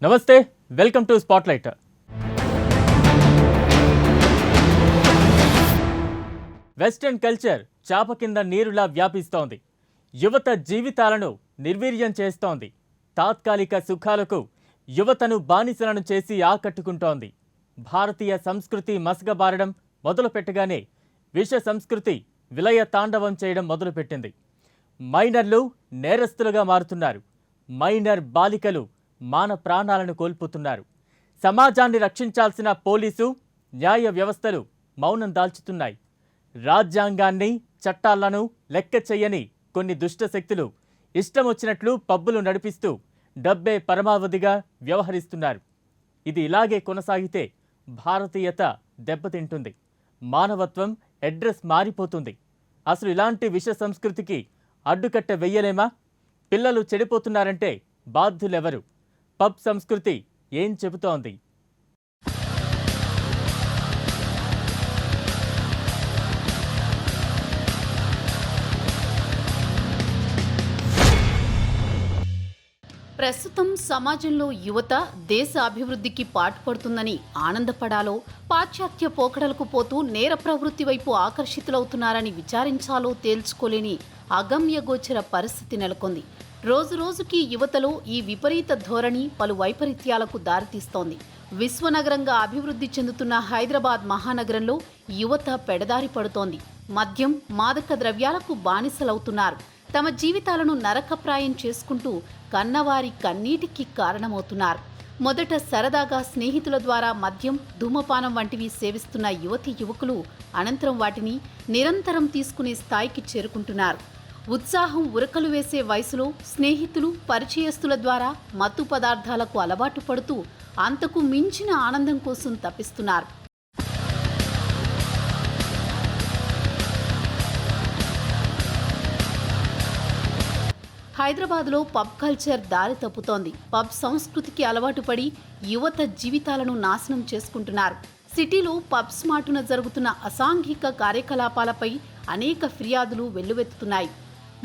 నమస్తే, welcome to spotlight. Western culture చాప కింద నీరులా వ్యాపిస్తోంది. యువత జీవితాలను నిర్వీర్యం చేస్తోంది. తాత్కాలిక సుఖాలకు యువతను బానిసలను చేసి ఆకట్టుకుంటోంది. భారతీయ సంస్కృతి మసకబారడం మొదలుపెట్టగానే విష సంస్కృతి విలయ తాండవం చేయడం మొదలుపెట్టింది. మైనర్లు నేరస్తులుగా మారుతున్నారు. మైనర్ బాలికలు మాన ప్రాణాలను కోల్పోతున్నారు. సమాజాన్ని రక్షించాల్సిన పోలీసు, న్యాయ వ్యవస్థలు మౌనం దాల్చుతున్నాయి. రాజ్యాంగాన్ని, చట్టాలను లెక్క చెయ్యని కొన్ని దుష్టశక్తులు ఇష్టం వచ్చినట్లు పబ్బులు నడిపిస్తూ డబ్బే పరమావధిగా వ్యవహరిస్తున్నారు. ఇది ఇలాగే కొనసాగితే భారతీయత దెబ్బతింటుంది. మానవత్వం అడ్రస్ మారిపోతుంది. అసలు ఇలాంటి విష సంస్కృతికి అడ్డుకట్ట వెయ్యలేమా? పిల్లలు చెడిపోతున్నారంటే బాధ్యులెవరు? పబ్ సంస్కృతి ఏం చెబుతోంది? ప్రస్తుతం సమాజంలో యువత దేశ అభివృద్ధికి పాటుపడుతుందని ఆనందపడాలో, పాశ్చాత్య పోకడలకు పోతూ నేర ప్రవృత్తి వైపు ఆకర్షితులవుతున్నారని విచారించాలో తేల్చుకోలేని అగమ్యగోచర పరిస్థితి నెలకొంది. రోజురోజుకి యువతలో ఈ విపరీత ధోరణి పలు వైపరీత్యాలకు దారితీస్తోంది. విశ్వనగరంగా అభివృద్ధి చెందుతున్న హైదరాబాద్ మహానగరంలో యువత పెడదారి పడుతోంది. మద్యం, మాదక ద్రవ్యాలకు బానిసలవుతున్నారు. తమ జీవితాలను నరకప్రాయం చేసుకుంటూ కన్నవారి కన్నీటికి కారణమవుతున్నారు. మొదట సరదాగా స్నేహితుల ద్వారా మద్యం, ధూమపానం వంటివి సేవిస్తున్న యువతీ యువకులు అనంతరం వాటిని నిరంతరం తీసుకునే స్థాయికి చేరుకుంటున్నారు. ఉత్సాహం ఉరకలు వేసే వయసులో స్నేహితులు, పరిచయస్తుల ద్వారా మత్తు పదార్థాలకు అలవాటు పడుతూ అంతకు మించిన ఆనందం కోసం తప్పిస్తున్నారు. హైదరాబాద్లో పబ్ కల్చర్ దారి తప్పుతోంది. పబ్ సంస్కృతికి అలవాటు పడి యువత జీవితాలను నాశనం చేసుకుంటున్నారు. సిటీలో పబ్స్ మాటున జరుగుతున్న అసాంఘిక కార్యకలాపాలపై అనేక ఫిర్యాదులు వెల్లువెత్తుతున్నాయి.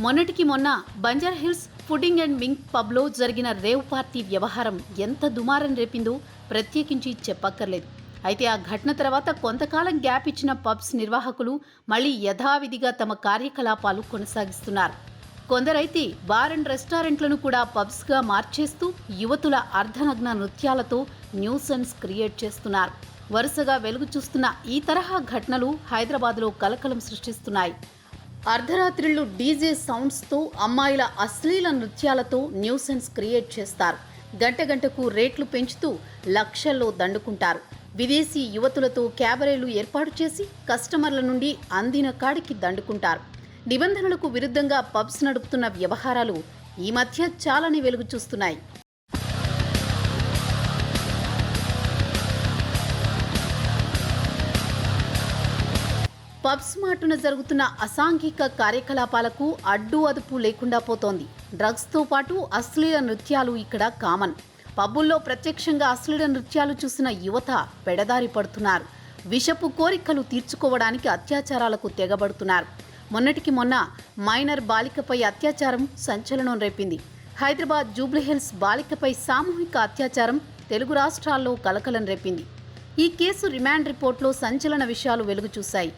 మొన్నటికి మొన్న బంజారాహిల్స్ ఫుడింగ్ అండ్ వింగ్ పబ్లో జరిగిన రేవ్ పార్టీ వ్యవహారం ఎంత దుమారం రేపిందో ప్రత్యేకించి చెప్పక్కర్లేదు. అయితే ఆ ఘటన తర్వాత కొంతకాలం గ్యాప్ ఇచ్చిన పబ్స్ నిర్వాహకులు మళ్లీ యథావిధిగా తమ కార్యకలాపాలు కొనసాగిస్తున్నారు. కొందరైతే బార్ అండ్ రెస్టారెంట్లను కూడా పబ్స్గా మార్చేస్తూ యువతుల అర్ధనగ్న నృత్యాలతో న్యూసెన్స్ క్రియేట్ చేస్తున్నారు. వరుసగా వెలుగు చూస్తున్న ఈ తరహా ఘటనలు హైదరాబాద్లో కలకలం సృష్టిస్తున్నాయి. అర్ధరాత్రిళ్ళు డీజే సౌండ్స్తో, అమ్మాయిల అశ్లీల నృత్యాలతో న్యూసెన్స్ క్రియేట్ చేస్తారు. గంట గంటకు రేట్లు పెంచుతూ లక్షల్లో దండుకుంటారు. విదేశీ యువతులతో క్యాబరేలు ఏర్పాటు చేసి కస్టమర్ల నుండి అందిన కాడికి దండుకుంటారు. నిబంధనలకు విరుద్ధంగా పబ్స్ నడుపుతున్న వ్యవహారాలు ఈ మధ్య చాలానే వెలుగు చూస్తున్నాయి. పబ్స్ మాటున జరుగుతున్న అసాంఘిక కార్యకలాపాలకు అడ్డు అదుపు లేకుండా పోతోంది. డ్రగ్స్తో పాటు అశ్లీల నృత్యాలు ఇక్కడ కామన్. పబ్బుల్లో ప్రత్యక్షంగా అశ్లీల నృత్యాలు చూసిన యువత పెడదారి పడుతున్నారు. విషపు కోరికలు తీర్చుకోవడానికి అత్యాచారాలకు తెగబడుతున్నారు. మొన్నటికి మొన్న మైనర్ బాలికపై అత్యాచారం సంచలనం రేపింది. హైదరాబాద్ జూబ్లీహిల్స్ బాలికపై సామూహిక అత్యాచారం తెలుగు రాష్ట్రాల్లో కలకలం రేపింది. ఈ కేసు రిమాండ్ రిపోర్ట్లో సంచలన విషయాలు వెలుగు చూశాయి.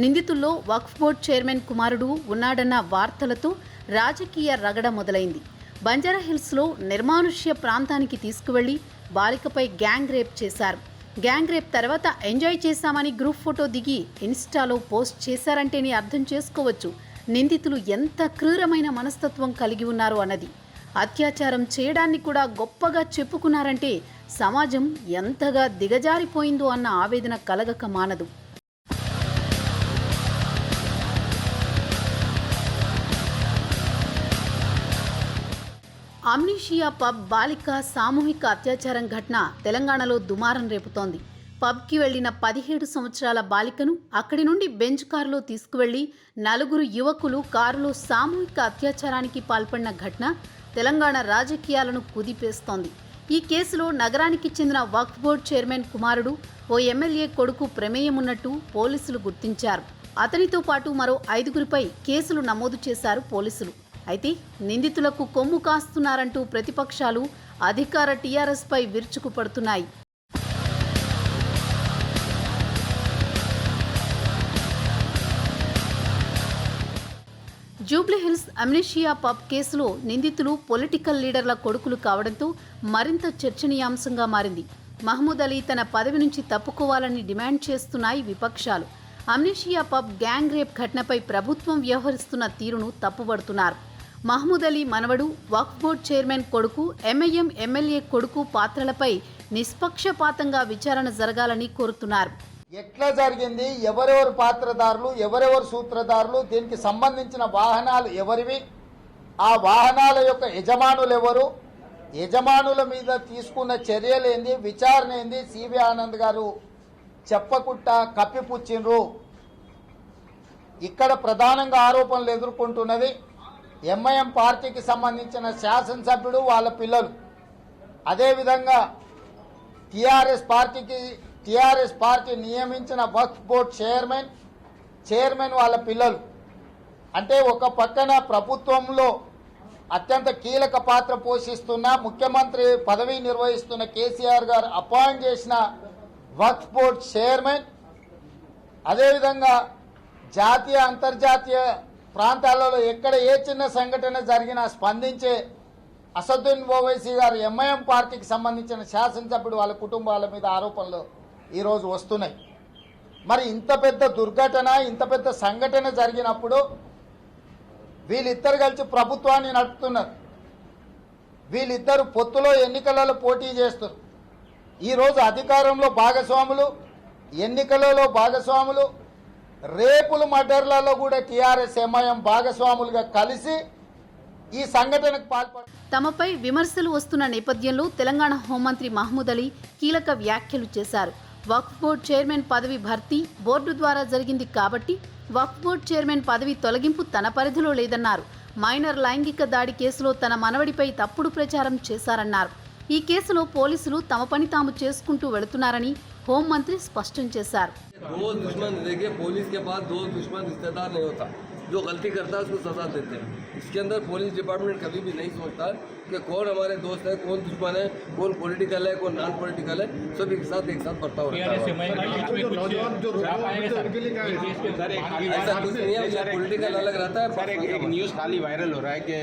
నిందితుల్లో వక్ఫ్ బోర్డు చైర్మన్ కుమారుడు ఉన్నాడన్న వార్తలతో రాజకీయ రగడ మొదలైంది. బంజారాహిల్స్లో నిర్మానుష్య ప్రాంతానికి తీసుకువెళ్లి బాలికపై గ్యాంగ్ రేప్ చేశారు. గ్యాంగ్ రేప్ తర్వాత ఎంజాయ్ చేశామని గ్రూప్ ఫోటో దిగి ఇన్స్టాలో పోస్ట్ చేశారంటేనే అర్థం చేసుకోవచ్చు నిందితులు ఎంత క్రూరమైన మనస్తత్వం కలిగి ఉన్నారు అన్నది. అత్యాచారం చేయడాన్ని కూడా గొప్పగా చెప్పుకున్నారంటే సమాజం ఎంతగా దిగజారిపోయిందో అన్న ఆవేదన కలగక మానదు. అమ్నీషియా పబ్ బాలిక సామూహిక అత్యాచారం ఘటన తెలంగాణలో దుమారం రేపుతోంది. పబ్కి వెళ్లిన 17 సంవత్సరాల బాలికను అక్కడి నుండి బెంచ్ కారులో తీసుకువెళ్లి 4 యువకులు కారులో సామూహిక అత్యాచారానికి పాల్పడిన ఘటన తెలంగాణ రాజకీయాలను కుదిపేస్తోంది. ఈ కేసులో నగరానికి చెందిన వక్ఫ్ బోర్డు చైర్మన్ కుమారుడు ఓ ఎమ్మెల్యే కొడుకు ప్రమేయం ఉన్నట్టు పోలీసులు గుర్తించారు. అతనితో పాటు మరో 5గురిపై కేసులు నమోదు చేశారు పోలీసులు. అయితే నిందితులకు కొమ్ము కాస్తున్నారంటూ ప్రతిపక్షాలు అధికార టీఆర్ఎస్పై విరుచుకుపడుతున్నాయి. జూబ్లీహిల్స్ అమ్నీషియా పబ్ కేసులో నిందితులు పొలిటికల్ లీడర్ల కొడుకులు కావడంతో మరింత చర్చనీయాంశంగా మారింది. మహమూద్ అలీ తన పదవి నుంచి తప్పుకోవాలని డిమాండ్ చేస్తున్నాయి విపక్షాలు. అమ్నీషియా పబ్ గ్యాంగ్ రేప్ ఘటనపై ప్రభుత్వం వ్యవహరిస్తున్న తీరును తప్పుబడుతున్నారు. మహమూద్ అలీ మనవడు, వక్ఫ్ బోర్డు చైర్మన్ కొడుకు, ఎంఐఎం ఎమ్మెల్యే కొడుకు పాత్రలపై నిష్పక్షపాతంగా విచారణ జరగాలని కోరుతున్నారు. ఎట్లా జరిగింది, ఎవరెవరు పాత్రదారులు, ఎవరెవరు సూత్రధారులు, దీనికి సంబంధించిన వాహనాలు ఎవరివి, ఆ వాహనాల యొక్క యజమానులు ఎవరు, యజమానుల మీద తీసుకున్న చర్యలు ఏంది, విచారణ ఏంది, సివి ఆనంద్ గారు చెప్పకుండా కప్పిపుచ్చిండ్రు. ఇక్కడ ప్రధానంగా ఆరోపణలు ఎదుర్కొంటున్నది ఎంఐఎం పార్టీకి సంబంధించిన శాసనసభ్యుడు, వాళ్ళ పిల్లలు. అదేవిధంగా టీఆర్ఎస్ పార్టీ నియమించిన వక్ఫ్ బోర్డు చైర్మన్ వాళ్ళ పిల్లలు. అంటే ఒక పక్కన ప్రభుత్వంలో అత్యంత కీలక పాత్ర పోషిస్తున్న, ముఖ్యమంత్రి పదవి నిర్వహిస్తున్న కేసీఆర్ గారు అపాయింట్ చేసిన వక్ఫ్ బోర్డు చైర్మన్, అదేవిధంగా జాతీయ అంతర్జాతీయ ప్రాంతాలలో ఎక్కడ ఏ చిన్న సంఘటన జరిగినా స్పందించే అసదుద్దీన్ ఓవైసీ గారు ఎంఐఎం పార్టీకి సంబంధించిన శాసనసభ్యుడు, వాళ్ళ కుటుంబాల మీద ఆరోపణలు ఈరోజు వస్తున్నాయి. మరి ఇంత పెద్ద దుర్ఘటన, ఇంత పెద్ద సంఘటన జరిగినప్పుడు వీళ్ళిద్దరు కలిసి ప్రభుత్వాన్ని నడుపుతున్నారు. వీళ్ళిద్దరు పొత్తులో ఎన్నికలలో పోటీ చేస్తారు. ఈరోజు అధికారంలో భాగస్వాములు, ఎన్నికలలో భాగస్వాములు, రేపుల మర్డర్లలో కూడా టీఆర్ఎస్ ఎంఐఎం భాగస్వాములుగా కలిసి ఈ సంఘటనకు పాల్పడు. తమపై విమర్శలు వస్తున్న నేపథ్యంలో తెలంగాణ హోంమంత్రి మహమూద్ అలీ కీలక వ్యాఖ్యలు చేశారు. వక్ఫ్ బోర్డు చైర్మన్ పదవి భర్తీ బోర్డు ద్వారా జరిగింది కాబట్టి వక్ఫ్ బోర్డు చైర్మన్ పదవి తొలగింపు తన పరిధిలో లేదన్నారు. మైనర్ లైంగిక దాడి కేసులో తన మనవడిపై తప్పుడు ప్రచారం చేశారన్నారు. ఈ కేసులో పోలీసులు తమ పని తాము చేసుకుంటూ వెళుతున్నారని హోంమంత్రి స్పష్టం చేశారు. जो गलती करता है उसको सजा देते हैं. इसके अंदर पुलिस डिपार्टमेंट कभी भी नहीं सोचता कि कौन हमारे दोस्त है, कौन दुश्मन है, कौन पॉलिटिकल है, कौन नॉन पॉलिटिकल है. सब एक साथ बर्ताव रहता है. ऐसा कुछ नहीं है, पॉलिटिकल अलग रहता है. सर एक न्यूज़ खाली वायरल हो रहा है कि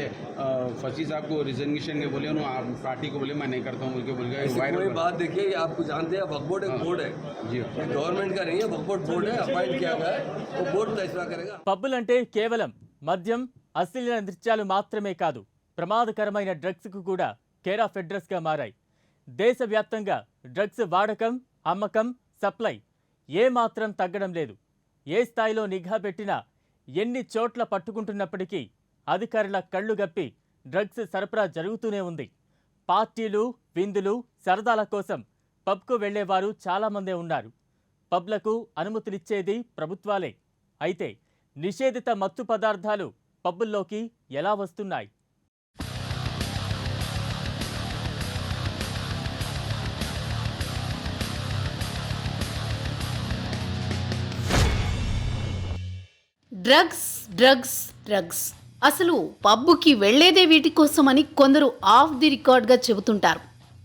फसी साहब को रिजर्वेशन के बोले उन्होंने आप पार्टी को बोले मैं नहीं करता हूँ बोल के बोल गया. कोई बात देखिए, आपको जानते हैं वक्फ बोर्ड एक बोर्ड है जी, गवर्नमेंट का नहीं है, वक्फ बोर्ड है, अपॉइंट किया गया है, वो बोर्ड फैसला करेगा. పబ్బులంటే కేవలం మద్యం, అశ్లీల నృత్యాలు మాత్రమే కాదు, ప్రమాదకరమైన డ్రగ్స్కు కూడా కేర్ ఆఫ్ అడ్రస్గా మారాయి. దేశవ్యాప్తంగా డ్రగ్స్ వాడకం, అమ్మకం, సప్లై ఏమాత్రం తగ్గడం లేదు. ఏ స్థాయిలో నిఘా పెట్టినా, ఎన్ని చోట్ల పట్టుకుంటున్నప్పటికీ అధికారుల కళ్ళు గప్పి డ్రగ్స్ సరఫరా జరుగుతూనే ఉంది. పార్టీలు, విందులు, సరదాల కోసం పబ్కు వెళ్లేవారు చాలామందే ఉన్నారు. పబ్లకు అనుమతులిచ్చేది ప్రభుత్వాలే. అయితే నిషేధిత మత్తు పదార్థాలు పబ్బుల్లోకి ఎలా వస్తున్నాయి? డ్రగ్స్ డ్రగ్స్ డ్రగ్స్ అసలు పబ్బుకి వెళ్లేదే వీటి కోసమని కొందరు ఆఫ్ ది రికార్డ్గా చెబుతుంటారు.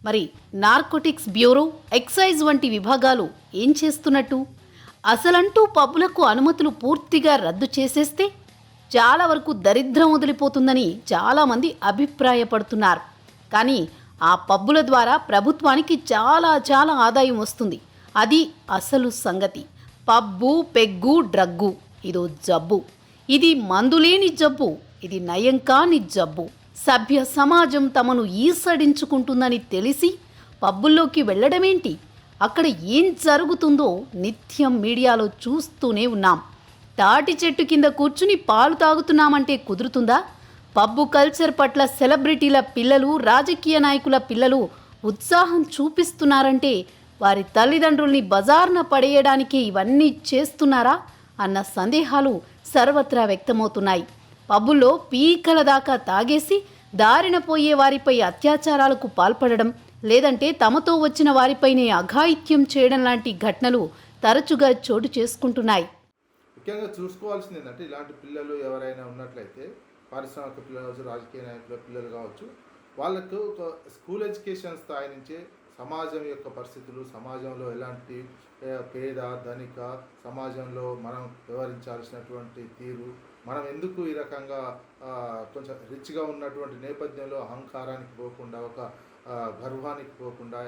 మరి నార్కోటిక్స్ బ్యూరో, ఎక్సైజ్ వంటి విభాగాలు ఏం చేస్తున్నట్టు? అసలంటూ పబ్బులకు అనుమతులు పూర్తిగా రద్దు చేసేస్తే చాలా వరకు దరిద్రం వదిలిపోతుందని చాలామంది అభిప్రాయపడుతున్నారు. కానీ ఆ పబ్బుల ద్వారా ప్రభుత్వానికి చాలా ఆదాయం వస్తుంది. అది అసలు సంగతి. పబ్బు, పెగ్గు, డ్రగ్గు ఇదో జబ్బు. ఇది మందులేని జబ్బు. ఇది నయం కాని జబ్బు. సభ్య సమాజం తమను ఈసడించుకుంటుందని తెలిసి పబ్బుల్లోకి వెళ్ళడమేంటి? అక్కడ ఏం జరుగుతుందో నిత్యం మీడియాలో చూస్తూనే ఉన్నాం. తాటి చెట్టు కింద కూర్చుని పాలు తాగుతున్నామంటే కుదురుతుందా? పబ్బు కల్చర్ పట్ల సెలబ్రిటీల పిల్లలు, రాజకీయ నాయకుల పిల్లలు ఉత్సాహం చూపిస్తున్నారంటే వారి తల్లిదండ్రుల్ని బజార్న పడేయడానికే ఇవన్నీ చేస్తున్నారా అన్న సందేహాలు సర్వత్రా వ్యక్తమవుతున్నాయి. పబ్బుల్లో పీకల దాకా తాగేసి దారిన పోయే వారిపై అత్యాచారాలకు పాల్పడడం, లేదంటే తమతో వచ్చిన వారిపైనే అఘాయిత్యం చేయడం లాంటి ఘటనలు తరచుగా చోటు చేసుకుంటున్నాయి. ముఖ్యంగా చూసుకోవాల్సింది ఏంటంటే ఇలాంటి పిల్లలు ఎవరైనా ఉన్నట్లయితే పారిశ్రామిక పిల్లలు కావచ్చు, రాజకీయ నాయకుల పిల్లలు కావచ్చు, వాళ్ళకు ఒక స్కూల్ ఎడ్యుకేషన్ స్థాయి నుంచే సమాజం యొక్క పరిస్థితులు, సమాజంలో ఎలాంటి పేద ధనిక సమాజంలో మనం వ్యవహరించాల్సినటువంటి తీరు, మనం ఎందుకు ఈ రకంగా కొంచెం రిచ్గా ఉన్నటువంటి నేపథ్యంలో అహంకారానికి పోకుండా ఒక గర్వానికి పోకుండా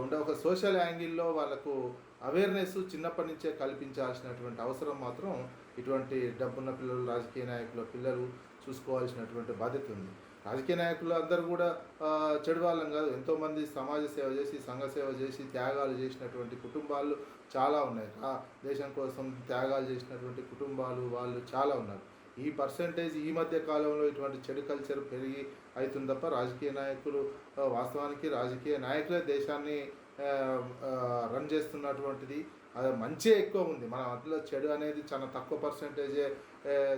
ఉండే ఒక సోషల్ యాంగిల్లో వాళ్ళకు అవేర్నెస్ చిన్నప్పటి నుంచే కల్పించాల్సినటువంటి అవసరం మాత్రం ఇటువంటి డబ్బున్న పిల్లలు, రాజకీయ నాయకుల పిల్లలు చూసుకోవాల్సినటువంటి బాధ్యత ఉంది. రాజకీయ నాయకులు అందరూ కూడా చెడు వాళ్ళం కాదు. ఎంతోమంది సమాజ సేవ చేసి, సంఘ సేవ చేసి, త్యాగాలు చేసినటువంటి కుటుంబాలు చాలా ఉన్నాయి. దేశం కోసం త్యాగాలు చేసినటువంటి కుటుంబాలు వాళ్ళు చాలా ఉన్నారు. ఈ పర్సంటేజ్ ఈ మధ్య కాలంలో ఇటువంటి చెడు కల్చర్ పెరిగి అవుతుంది తప్ప రాజకీయ నాయకులు వాస్తవానికి రాజకీయ నాయకులే దేశాన్ని రన్ చేస్తున్నటువంటిది అది మంచి ఎక్కువ ఉంది. మన అందులో చెడు అనేది చాలా తక్కువ పర్సంటేజే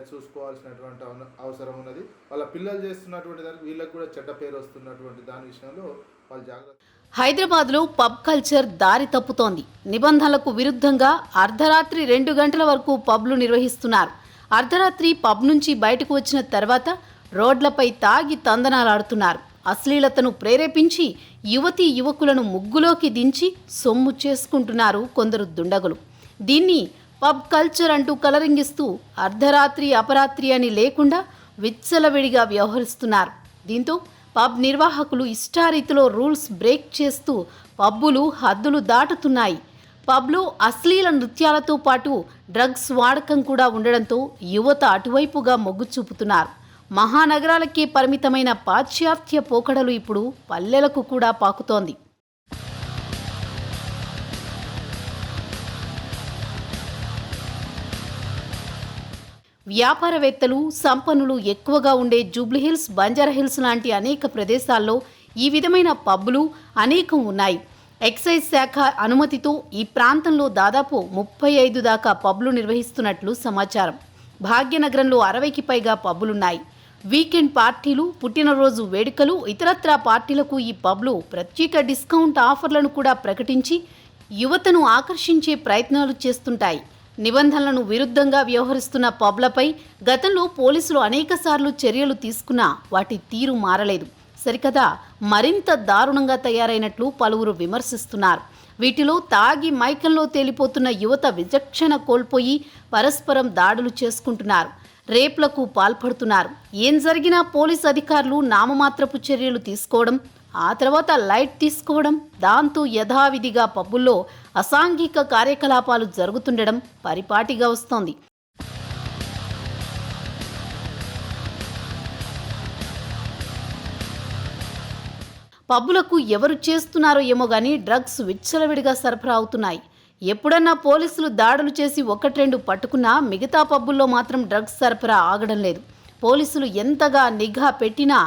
చూసుకోవాల్సినటువంటి అవసరం ఉన్నది. వాళ్ళ పిల్లలు చేస్తున్నటువంటి దానికి వీళ్ళకి కూడా చెడ్డ పేరు వస్తున్నటువంటి దాని విషయంలో వాళ్ళు జాగ్రత్త. హైదరాబాద్లో పబ్ కల్చర్ దారి తప్పుతోంది. నిబంధనలకు విరుద్ధంగా అర్ధరాత్రి 2 గంటల వరకు పబ్లు నిర్వహిస్తున్నారు. అర్ధరాత్రి పబ్ నుంచి బయటకు వచ్చిన తర్వాత రోడ్లపై తాగి తందనాలాడుతున్నారు. అశ్లీలతను ప్రేరేపించి యువతీ యువకులను ముగ్గులోకి దించి సొమ్ము చేసుకుంటున్నారు కొందరు దుండగులు. దీన్ని పబ్ కల్చర్ అంటూ కలరింగిస్తూ అర్ధరాత్రి అపరాత్రి అని లేకుండా విచ్చలవిడిగా వ్యవహరిస్తున్నారు. దీంతో పబ్ నిర్వాహకులు ఇష్టారీతిలో రూల్స్ బ్రేక్ చేస్తూ పబ్బులు హద్దులు దాటుతున్నాయి. పబ్లో అశ్లీల నృత్యాలతో పాటు డ్రగ్స్ వాడకం కూడా ఉండడంతో యువత అటువైపుగా మొగ్గు చూపుతున్నారు. మహానగరాలకే పరిమితమైన పాశ్చాత్య పోకడలు ఇప్పుడు పల్లెలకు కూడా పాకుతోంది. వ్యాపారవేత్తలు, సంపన్నులు ఎక్కువగా ఉండే జూబ్లీహిల్స్, బంజారాహిల్స్ లాంటి అనేక ప్రదేశాల్లో ఈ విధమైన పబ్బులు అనేకం ఉన్నాయి. ఎక్సైజ్ శాఖ అనుమతితో ఈ ప్రాంతంలో దాదాపు 35 దాకా పబ్లు నిర్వహిస్తున్నట్లు సమాచారం. భాగ్యనగరంలో 60కి పైగా పబ్బులున్నాయి. వీకెండ్ పార్టీలు, పుట్టినరోజు వేడుకలు, ఇతరత్రా పార్టీలకు ఈ పబ్లు ప్రత్యేక డిస్కౌంట్ ఆఫర్లను కూడా ప్రకటించి యువతను ఆకర్షించే ప్రయత్నాలు చేస్తుంటాయి. నిబంధనలను విరుద్ధంగా వ్యవహరిస్తున్న పబ్లపై గతంలో పోలీసులు అనేకసార్లు చర్యలు తీసుకున్నా వాటి తీరు మారలేదు. సరికదా మరింత దారుణంగా తయారైనట్లు పలువురు విమర్శిస్తున్నారు. వీటిలో తాగి మైకంలో తేలిపోతున్న యువత విచక్షణ కోల్పోయి పరస్పరం దాడులు చేసుకుంటున్నారు, రేప్లకు పాల్పడుతున్నారు. ఏం జరిగినా పోలీసు అధికారులు నామమాత్రపు చర్యలు తీసుకోవడం, ఆ తర్వాత లైట్ తీసుకోవడం, దాంతో యథావిధిగా పబ్బుల్లో అసాంఘిక కార్యకలాపాలు జరుగుతుండడం పరిపాటిగా వస్తోంది. పబ్బులకు ఎవరు చేస్తున్నారో ఏమో గానీ డ్రగ్స్ విచ్చలవిడిగా సరఫరా అవుతున్నాయి. ఎప్పుడన్నా పోలీసులు దాడులు చేసి 1-2 పట్టుకున్నా మిగతా పబ్బుల్లో మాత్రం డ్రగ్స్ సరఫరా ఆగడం లేదు. పోలీసులు ఎంతగా నిఘా పెట్టినా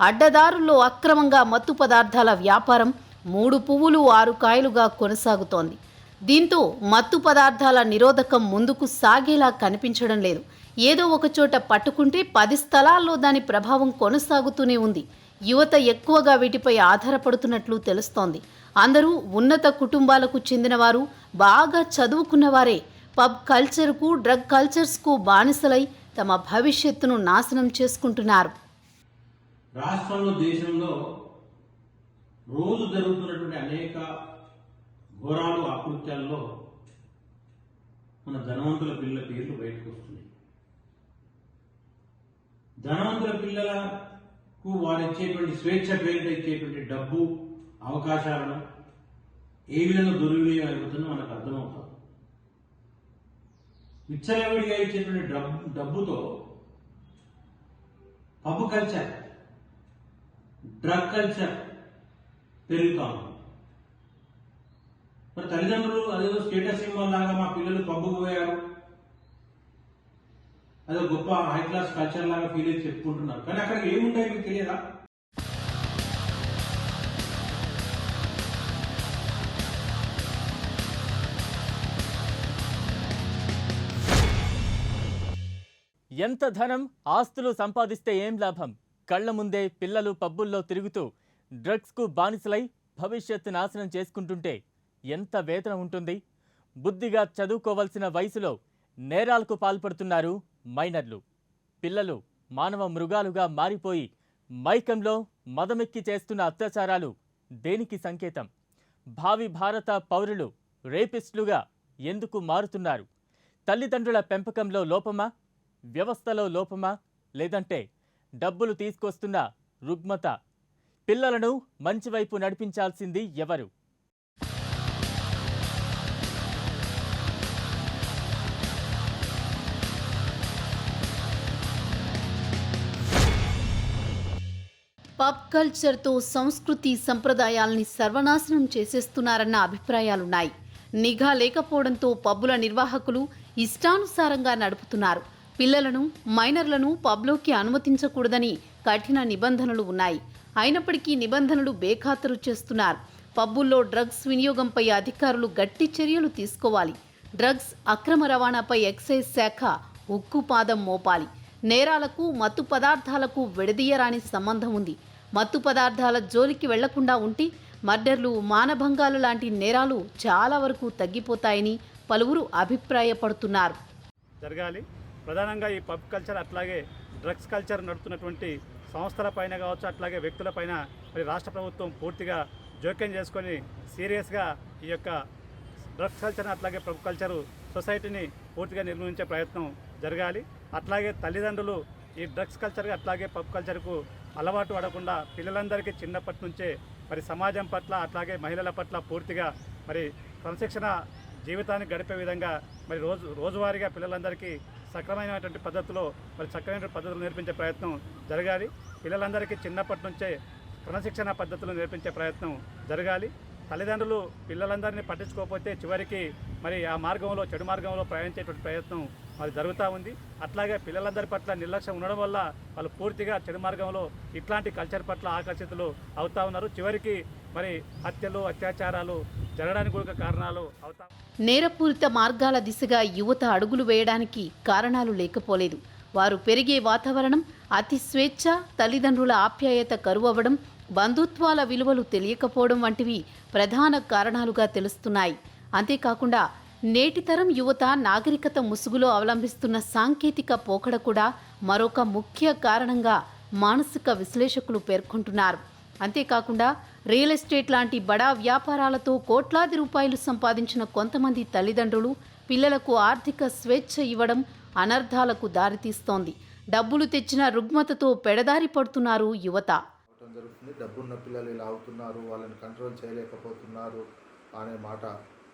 అడ్డదారుల్లో అక్రమంగా మత్తు పదార్థాల వ్యాపారం 3 పువ్వులు 6 కాయలుగా కొనసాగుతోంది. దీంతో మత్తు పదార్థాల నిరోధకం ముందుకు సాగేలా కనిపించడం లేదు. ఏదో ఒకచోట పట్టుకుంటే 10 స్థలాల్లో దాని ప్రభావం కొనసాగుతూనే ఉంది. యువత ఎక్కువగా వీటిపై ఆధారపడుతున్నట్లు తెలుస్తోంది. అందరూ ఉన్నత కుటుంబాలకు చెందినవారు, బాగా చదువుకున్నవారే పబ్ కల్చర్కు, డ్రగ్ కల్చర్స్కు బానిసలై తమ భవిష్యత్తును నాశనం చేసుకుంటున్నారు. రాష్ట్రంలో, దేశంలో రోజు జరుగుతున్నటువంటి అనేక ఘోరాలు, ఆకృత్యాల్లో మన ధనవంతుల పిల్లల పేర్లు బయటకు వస్తున్నాయి. ధనవంతుల పిల్లలకు వారు ఇచ్చేటువంటి స్వేచ్ఛ పేరిట ఇచ్చేటువంటి డబ్బు, అవకాశాలను ఏ విధంగా దుర్వినియోగం అయిపోతుందో మనకు అర్థమవుతుంది. విచ్చలవిడిగా ఇచ్చేటువంటి డబ్బుతో పబ్ కల్చర్, డ్రగ్ కల్చర్ పెరుగుతా ఉంది. మరి తల్లిదండ్రులు అదేదో స్టేటస్ సింబల్ లాగా మా పిల్లలు పబ్బుకు పోయారు, అదో గొప్ప హై క్లాస్ కల్చర్ లాగా ఫీల్ అయితే చెప్పుకుంటున్నారు. కానీ అక్కడ ఏముంటాయి మీకు తెలియదా? ఎంత ధనం, ఆస్తులు సంపాదిస్తే ఏం లాభం? కళ్ల ముందే పిల్లలు పబ్బుల్లో తిరుగుతూ డ్రగ్స్కు బానిసలై భవిష్యత్తు నాశనం చేసుకుంటుంటే ఎంత వేదన ఉంటుంది? బుద్ధిగా చదువుకోవాల్సిన వయసులో నేరాలకు పాల్పడుతున్నారు మైనర్లు. పిల్లలు మానవ మృగాలుగా మారిపోయి మైకంలో మదమెక్కి చేస్తున్న అత్యాచారాలు దేనికి సంకేతం? భావి భారత పౌరులు రేపిస్టులుగా ఎందుకు మారుతున్నారు? తల్లిదండ్రుల పెంపకంలో లోపమా? వ్యవస్థలో లోపమా? లేదంటే డబ్బులు తీసుకొస్తున్న రుగ్మత? పిల్లలను మంచి వైపు నడిపించాల్సింది ఎవరు? పబ్ కల్చర్తో సంస్కృతి సంప్రదాయాల్ని సర్వనాశనం చేసేస్తున్నారన్న అభిప్రాయాలున్నాయి. నిఘా లేకపోవడంతో పబ్బుల నిర్వాహకులు ఇష్టానుసారంగా నడుపుతున్నారు. పిల్లలను, మైనర్లను పబ్లోకి అనుమతించకూడదని కఠిన నిబంధనలు ఉన్నాయి. అయినప్పటికీ నిబంధనలు బేఖాతరు చేస్తున్నారు. పబ్బుల్లో డ్రగ్స్ వినియోగంపై అధికారులు గట్టి చర్యలు తీసుకోవాలి. డ్రగ్స్ అక్రమ రవాణాపై ఎక్సైజ్ శాఖ ఉక్కుపాదం మోపాలి. నేరాలకు, మత్తు పదార్థాలకు విడదీయరాని సంబంధం ఉంది. మత్తు పదార్థాల జోలికి వెళ్లకుండా ఉంటే మర్డర్లు, మానభంగాలు లాంటి నేరాలు చాలా వరకు తగ్గిపోతాయని పలువురు అభిప్రాయపడుతున్నారు. జరగాలి. ప్రధానంగా ఈ పబ్ కల్చర్ అట్లాగే డ్రగ్స్ కల్చర్ నడుపుతున్నటువంటి సంస్థలపైన కావచ్చు, అట్లాగే వ్యక్తులపైన మరి రాష్ట్ర ప్రభుత్వం పూర్తిగా జోక్యం చేసుకొని సీరియస్గా ఈ యొక్క డ్రగ్స్ కల్చర్ అట్లాగే పబ్ కల్చరు సొసైటీని పూర్తిగా నిర్మూలించే ప్రయత్నం జరగాలి. అట్లాగే తల్లిదండ్రులు ఈ డ్రగ్స్ కల్చర్ అట్లాగే పబ్ కల్చర్కు అలవాటు పడకుండా పిల్లలందరికీ చిన్నప్పటి నుంచే మరి సమాజం పట్ల అట్లాగే మహిళల పట్ల పూర్తిగా మరి క్రమశిక్షణ జీవితాన్ని గడిపే విధంగా మరి రోజువారీగా పిల్లలందరికీ సక్రమైనటువంటి పద్ధతిలో మరి చక్కనైన పద్ధతులు నేర్పించే ప్రయత్నం జరగాలి. పిల్లలందరికీ చిన్నప్పటి నుంచే క్రమశిక్షణ పద్ధతులు నేర్పించే ప్రయత్నం జరగాలి. తల్లిదండ్రులు పిల్లలందరినీ పట్టించుకోకపోతే చివరికి మరి ఆ మార్గంలో, చెడు మార్గంలో ప్రయాణించేటువంటి ప్రయత్నం మరి జరుగుతూ ఉంది. అట్లాగే పిల్లలందరి పట్ల నిర్లక్ష్యం ఉండడం వల్ల వాళ్ళు పూర్తిగా చెడు మార్గంలో ఇట్లాంటి కల్చర్ పట్ల ఆకర్షితులు అవుతా ఉన్నారు. చివరికి మరి హత్యలు, అత్యాచారాలు జరగడానికి కూడా కారణాలు అవుతా. నేరపూరిత మార్గాల దిశగా యువత అడుగులు వేయడానికి కారణాలు లేకపోలేదు. వారు పెరిగే వాతావరణం, అతి స్వేచ్ఛ, తల్లిదండ్రుల ఆప్యాయత కరువవ్వడం, బంధుత్వాల విలువలు తెలియకపోవడం వంటివి ప్రధాన కారణాలుగా తెలుస్తున్నాయి. అంతేకాకుండా నేటి తరం యువత నాగరికత ముసుగులో అవలంబిస్తున్న సాంకేతిక పోకడ కూడా మరొక ముఖ్య కారణంగా మానసిక విశ్లేషకులు పేర్కొంటున్నారు. అంతేకాకుండా రియల్ ఎస్టేట్ లాంటి బడా వ్యాపారాలతో కోట్లాది రూపాయలు సంపాదించిన కొంతమంది తల్లిదండ్రులు పిల్లలకు ఆర్థిక స్వేచ్ఛ ఇవ్వడం అనర్థాలకు దారితీస్తోంది. డబ్బులు తెచ్చిన రుగ్మతతో పెడదారి పడుతున్నారు యువత. జరుగుతుంది. డబ్బున్న పిల్లలు ఇలా అవుతున్నారు, వాళ్ళని కంట్రోల్ చేయలేకపోతున్నారు అనే మాట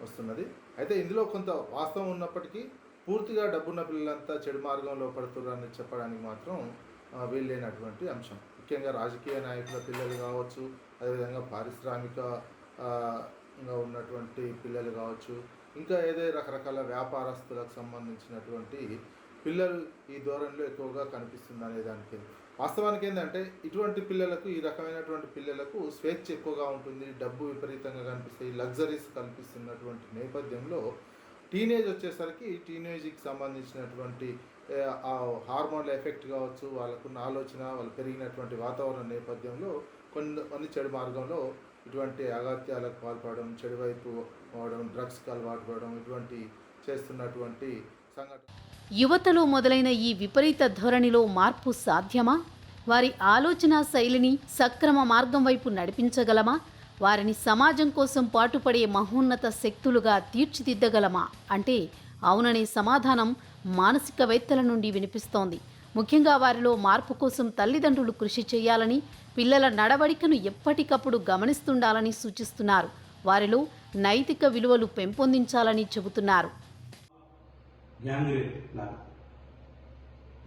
వస్తున్నది. అయితే ఇందులో కొంత వాస్తవం ఉన్నప్పటికీ పూర్తిగా డబ్బున్న పిల్లలంతా చెడు మార్గంలో పడుతున్నారని చెప్పడానికి మాత్రం వీల్లేనటువంటి అంశం. ముఖ్యంగా రాజకీయ నాయకుల పిల్లలు కావచ్చు, అదేవిధంగా పారిశ్రామికంగా ఉన్నటువంటి పిల్లలు కావచ్చు, ఇంకా ఏదే రకరకాల వ్యాపారస్తులకు సంబంధించినటువంటి పిల్లలు ఈ ధోరణిలో ఎక్కువగా కనిపిస్తుంది అనే దానికి వాస్తవానికి ఏంటంటే ఇటువంటి పిల్లలకు, ఈ రకమైనటువంటి పిల్లలకు స్వేచ్ఛ ఎక్కువగా ఉంటుంది, డబ్బు విపరీతంగా కనిపిస్తాయి, లగ్జరీస్ కనిపిస్తున్నటువంటి నేపథ్యంలో టీనేజ్ వచ్చేసరికి టీనేజ్కి సంబంధించినటువంటి ఆ హార్మోన్ల ఎఫెక్ట్ కావచ్చు, వాళ్ళకున్న ఆలోచన, వాళ్ళు పెరిగినటువంటి వాతావరణ నేపథ్యంలో కొన్ని చెడు మార్గంలో ఇటువంటి అగత్యాలకు పాల్పడడం, చెడు వైపు పోవడం, డ్రగ్స్కి అలవాటు పడడం, ఇటువంటి చేస్తున్నటువంటి సంఘటన. యువతలో మొదలైన ఈ విపరీత ధోరణిలో మార్పు సాధ్యమా? వారి ఆలోచన శైలిని సక్రమ మార్గం వైపు నడిపించగలమా? వారిని సమాజం కోసం పాటుపడే మహోన్నత శక్తులుగా తీర్చిదిద్దగలమా అంటే అవుననే సమాధానం మానసికవేత్తల నుండి వినిపిస్తోంది. ముఖ్యంగా వారిలో మార్పు కోసం తల్లిదండ్రులు కృషి చేయాలని, పిల్లల నడవడికను ఎప్పటికప్పుడు గమనిస్తుండాలని సూచిస్తున్నారు. వారిలో నైతిక విలువలు పెంపొందించాలని చెబుతున్నారు.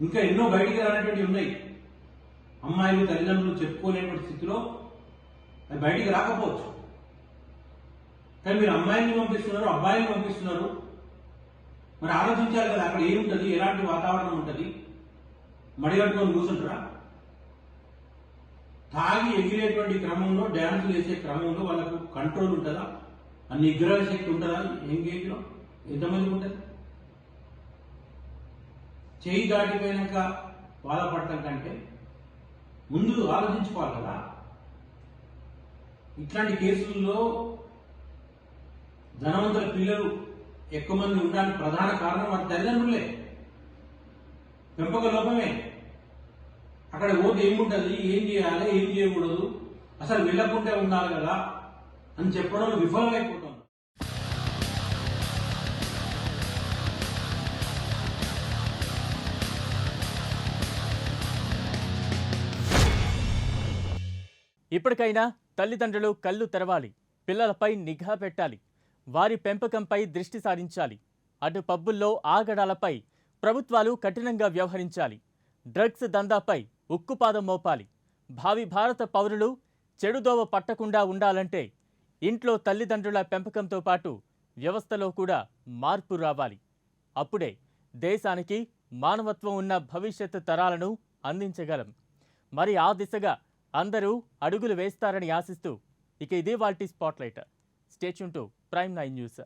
ఇంకా ఎన్నో బయటికి రానటువంటి ఉన్నాయి. అమ్మాయిలు తల్లిదండ్రులు చెప్పుకోలేని స్థితిలో అది బయటికి రాకపోవచ్చు. కానీ మీరు అమ్మాయిని పంపిస్తున్నారు, అబ్బాయిని పంపిస్తున్నారు. మరి ఆలోచించాలి కదా, అక్కడ ఏముంటుంది, ఎలాంటి వాతావరణం ఉంటుంది. మడిగట్టుకొని కూర్చుంటారా? తాగి ఎగిరేటువంటి క్రమంలో, డ్యాన్సులు వేసే క్రమంలో వాళ్ళకు కంట్రోల్ ఉంటుందా? ఆ నిగ్రహ శక్తి ఉంటుందా? ఎంగేజ్లో ఎంతమందికి ఉంటుంది? చేయి దాటిపోయినాక బాధపడటం కంటే ముందు ఆలోచించుకోవాలి కదా. ఇట్లాంటి కేసుల్లో ధనవంతుల పిల్లలు ఎక్కువ మంది ఉండడానికి ప్రధాన కారణం వారి తల్లిదండ్రులే, పెంపక లోపమే. అక్కడ ఓటు ఏముంటుంది, ఏం చేయాలి, ఏం చేయకూడదు, అసలు వెళ్ళకుంటే ఉండాలి కదా అని చెప్పడం విఫలమైపోతుంది. ఇప్పటికైనా తల్లిదండ్రులు కళ్ళు తెరవాలి, పిల్లలపై నిఘా పెట్టాలి, వారి పెంపకంపై దృష్టి సారించాలి. అటు పబ్బుల్లో ఆగడాలపై ప్రభుత్వాలు కఠినంగా వ్యవహరించాలి. డ్రగ్స్ దందాపై ఉక్కుపాదం మోపాలి. భావి భారత పౌరులు చెడుదోవ పట్టకుండా ఉండాలంటే ఇంట్లో తల్లిదండ్రుల పెంపకంతో పాటు వ్యవస్థలో కూడా మార్పు రావాలి. అప్పుడే దేశానికి మానవత్వం ఉన్న భవిష్యత్ తరాలను అందించగలం. మరి ఆ దిశగా అందరూ అడుగులు వేస్తారని ఆశిస్తూ ఇక ఇదే వాల్టీ spotlight. Stay tune to Prime 9 news.